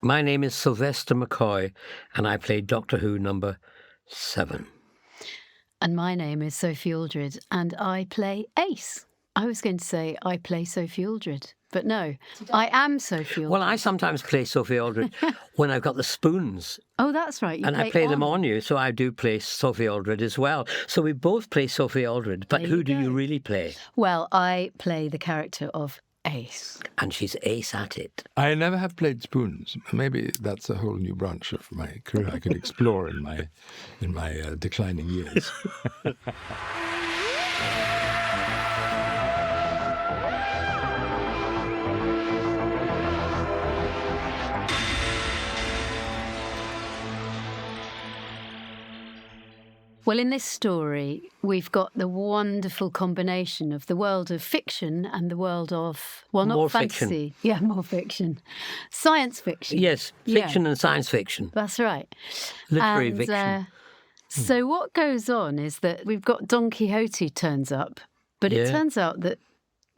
My name is Sylvester McCoy, and I play Doctor Who number 7. And my name is Sophie Aldred, and I play Ace. I was going to say I play Sophie Aldred, but no, I am Sophie Aldred. Well, I sometimes play Sophie Aldred when I've got the spoons. Oh, that's right. And I play them on you, so I do play Sophie Aldred as well. So we both play Sophie Aldred, but who do you really play? Well, I play the character of Ace. And she's ace at it. I never have played spoons. Maybe that's a whole new branch of my career I could explore in my declining years. Well, in this story, we've got the wonderful combination of the world of fiction and the world of, well, not More fantasy. fiction. Yeah, more fiction. Science fiction. Yes, fiction and science fiction. That's right. Literary fiction. So what goes on is that we've got Don Quixote turns up, but it turns out that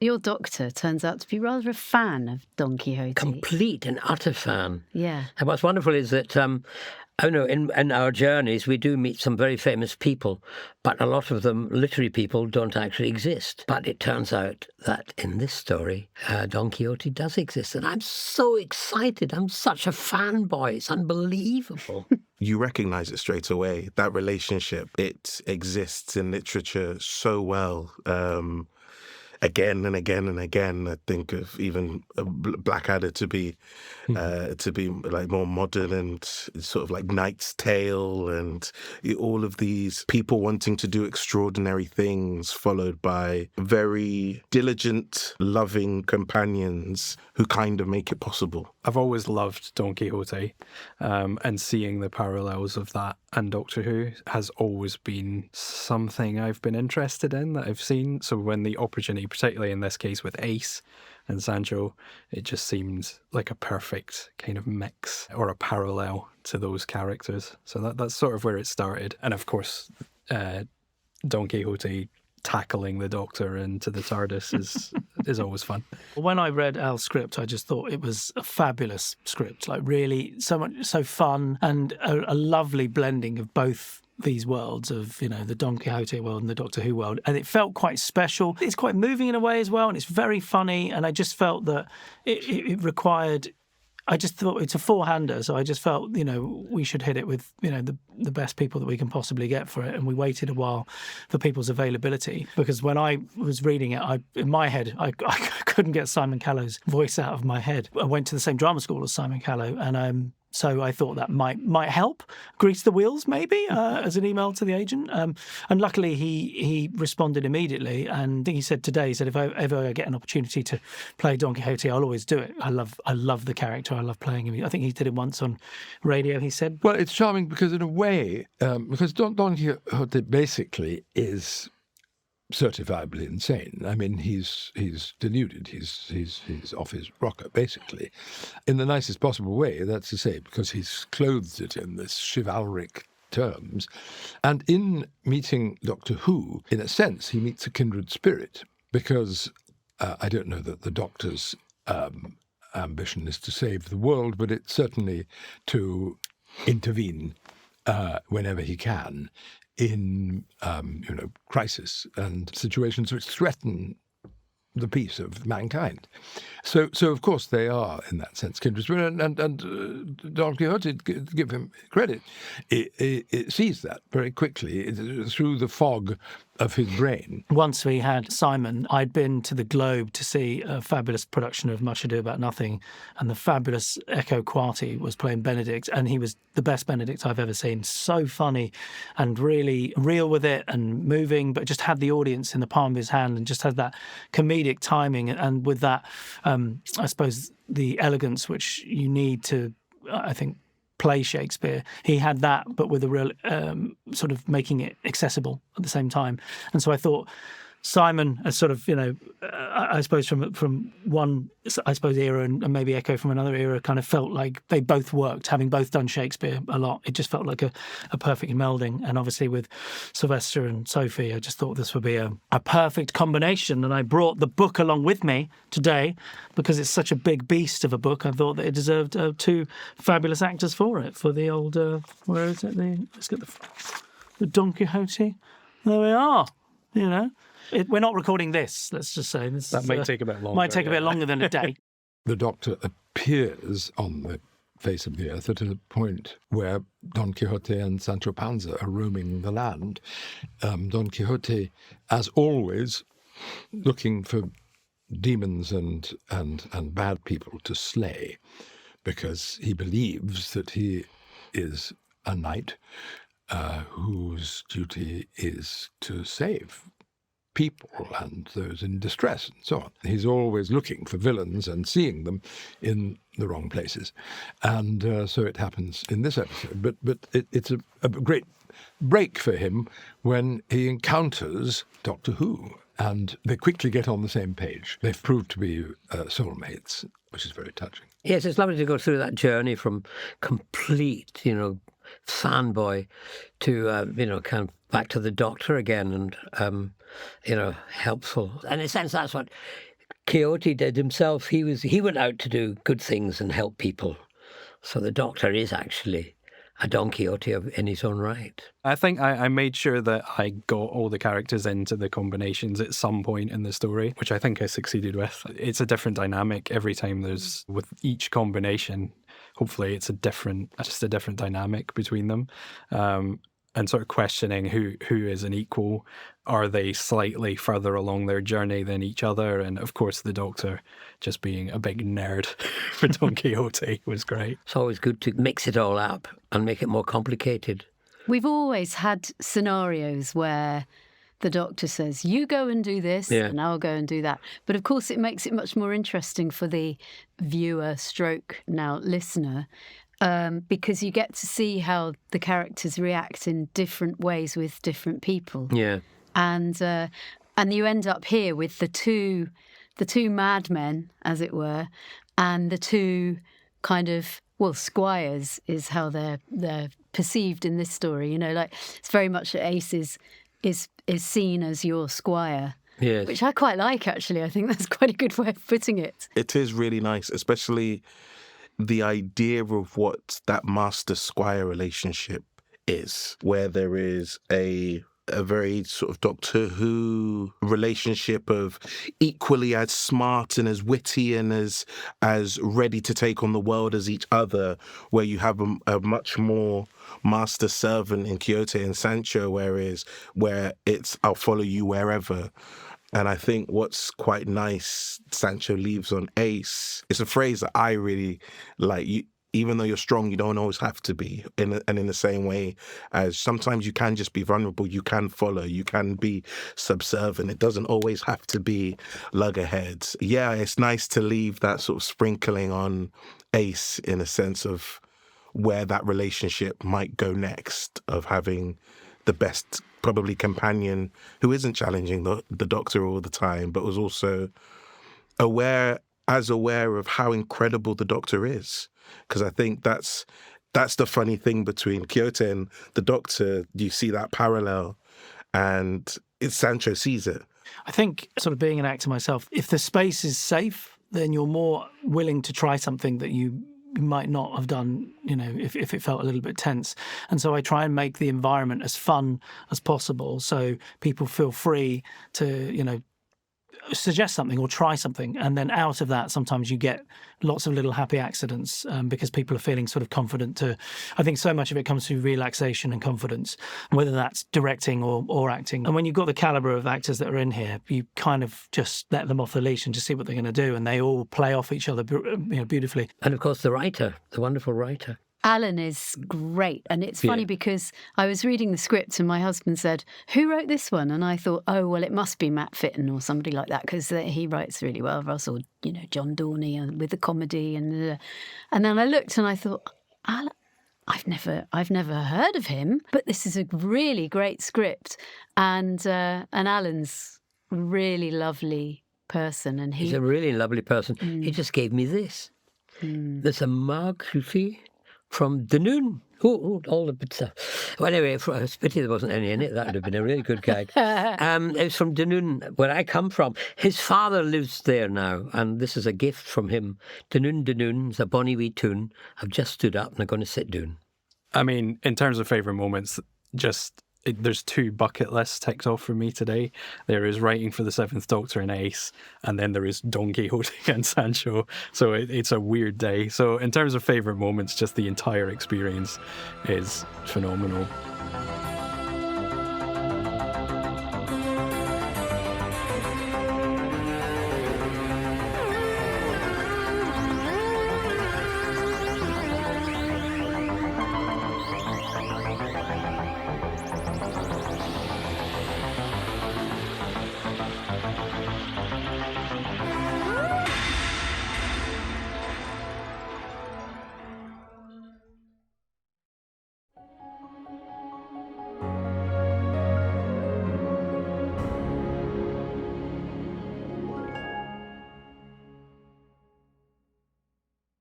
your doctor turns out to be rather a fan of Don Quixote. Complete and utter fan. Yeah. And what's wonderful is that, in our journeys, we do meet some very famous people, but a lot of them, literary people, don't actually exist. But it turns out that in this story, Don Quixote does exist. And I'm so excited. I'm such a fanboy. It's unbelievable. You recognise it straight away. That relationship, it exists in literature so well. Again and again and again, I think of even Blackadder to be like more modern and sort of like Knight's Tale, and all of these people wanting to do extraordinary things, followed by very diligent, loving companions who kind of make it possible. I've always loved Don Quixote, and seeing the parallels of that and Doctor Who has always been something I've been interested in, that I've seen. So when the opportunity, particularly in this case with Ace and Sancho, it just seemed like a perfect kind of mix or a parallel to those characters. So that's sort of where it started. And of course, Don Quixote tackling the Doctor into the TARDIS is always fun. When I read Al's script, I just thought it was a fabulous script, like really so fun, and a lovely blending of both these worlds of, the Don Quixote world and the Doctor Who world. And it felt quite special. It's quite moving in a way as well, and it's very funny. And I just felt that it required... I just thought it's a four-hander, so I just felt, we should hit it with, the best people that we can possibly get for it. And we waited a while for people's availability, because when I was reading it, in my head, I couldn't get Simon Callow's voice out of my head. I went to the same drama school as Simon Callow, and so I thought that might help grease the wheels, maybe, as an email to the agent. And luckily, he responded immediately. And he said today, if I ever get an opportunity to play Don Quixote, I'll always do it. I love the character. I love playing him. I think he did it once on radio, he said. Well, it's charming because in a way, because Don Quixote basically is certifiably insane. I mean, he's deluded. He's off his rocker, basically, in the nicest possible way. That's to say, because he's clothed it in this chivalric terms. And in meeting Doctor Who, in a sense, he meets a kindred spirit, because I don't know that the Doctor's ambition is to save the world, but it's certainly to intervene whenever he can in, crisis and situations which threaten the peace of mankind. So of course, they are, in that sense, kindred spirit. And Don Quixote, give him credit, it sees that very quickly through the fog of his brain. Once we had Simon, I'd been to the Globe to see a fabulous production of Much Ado About Nothing, and the fabulous Echo Quarti was playing Benedict, and he was the best Benedict I've ever seen. So funny and really real with it and moving, but just had the audience in the palm of his hand and just had that comedic timing, and with that, I suppose, the elegance which you need to, I think, play Shakespeare. He had that, but with a real sort of making it accessible at the same time. And so I thought Simon, as sort of, I suppose from one, era and maybe Echo from another era, kind of felt like they both worked, having both done Shakespeare a lot. It just felt like a perfect melding. And obviously with Sylvester and Sophie, I just thought this would be a perfect combination. And I brought the book along with me today because it's such a big beast of a book. I thought that it deserved two fabulous actors for it, for the old, where is it? Let's get the Don Quixote. There we are, we're not recording this, let's just say. That might take a bit longer. Might take a bit longer than a day. The Doctor appears on the face of the earth at a point where Don Quixote and Sancho Panza are roaming the land. Don Quixote, as always, looking for demons and bad people to slay, because he believes that he is a knight whose duty is to save people and those in distress and so on. He's always looking for villains and seeing them in the wrong places. And so it happens in this episode. But it's a great break for him when he encounters Doctor Who, and they quickly get on the same page. They've proved to be soulmates, which is very touching. Yes, it's lovely to go through that journey from complete, fanboy to, kind of back to the Doctor again and, helpful. And in a sense, that's what Quixote did himself. He went out to do good things and help people. So the Doctor is actually a Don Quixote in his own right. I think I made sure that I got all the characters into the combinations at some point in the story, which I think I succeeded with. It's a different dynamic every time with each combination. Hopefully it's just a different dynamic between them. And sort of questioning who is an equal. Are they slightly further along their journey than each other? And of course, the Doctor just being a big nerd for Don Quixote was great. It's always good to mix it all up and make it more complicated. We've always had scenarios where the Doctor says, you go and do this, and I'll go and do that. But of course, it makes it much more interesting for the viewer / now listener, because you get to see how the characters react in different ways with different people. Yeah. And you end up here with the two madmen, as it were, and the two kind of, squires is how they're perceived in this story. It's very much that Ace is seen as your squire. Yes. Which I quite like, actually. I think that's quite a good way of putting it. It is really nice, especially the idea of what that master-squire relationship is, where there is a very sort of Doctor Who relationship of equally as smart and as witty and as ready to take on the world as each other, where you have a much more master-servant in Quixote and Sancho, where it's I'll follow you wherever. And I think what's quite nice, Sancho leaves on Ace. It's a phrase that I really like. Even though you're strong, you don't always have to be. And in the same way as sometimes you can just be vulnerable, you can follow, you can be subservient. It doesn't always have to be luggerheads. Yeah, it's nice to leave that sort of sprinkling on Ace in a sense of where that relationship might go next, of having the best probably companion who isn't challenging the Doctor all the time, but was also aware of how incredible the Doctor is. Because I think that's the funny thing between Quixote and the Doctor. You see that parallel, and Sancho sees it. I think, sort of being an actor myself, if the space is safe, then you're more willing to try something that you might not have done, if it felt a little bit tense. And so I try and make the environment as fun as possible, so people feel free to, suggest something or try something, and then out of that sometimes you get lots of little happy accidents because people are feeling sort of confident I think so much of it comes through relaxation and confidence, whether that's directing or acting. And when you've got the calibre of actors that are in here, you kind of just let them off the leash and just see what they're going to do, and they all play off each other beautifully. And of course the wonderful writer. Alan is great. And it's funny because I was reading the script and my husband said, who wrote this one? And I thought, oh, well, it must be Matt Fitton or somebody like that, because he writes really well. Russell, John Dorney with the comedy. And then I looked and I thought, Alan, I've never heard of him, but this is a really great script. And Alan's really lovely person, and he's a really lovely person. He just gave me this. There's a mug, you see, from Dunoon. All the good stuff. Well, anyway, it's a pity there wasn't any in it. That would have been a really good gag. It's from Dunoon, where I come from. His father lives there now, and this is a gift from him. Dunoon, it's a bonny wee tune. I've just stood up and I'm going to sit down. I mean, in terms of favourite moments, there's 2 bucket lists ticked off for me today. There is writing for the Seventh Doctor and Ace, and then there is Don Quixote and Sancho. So it's a weird day. So in terms of favourite moments, just the entire experience is phenomenal.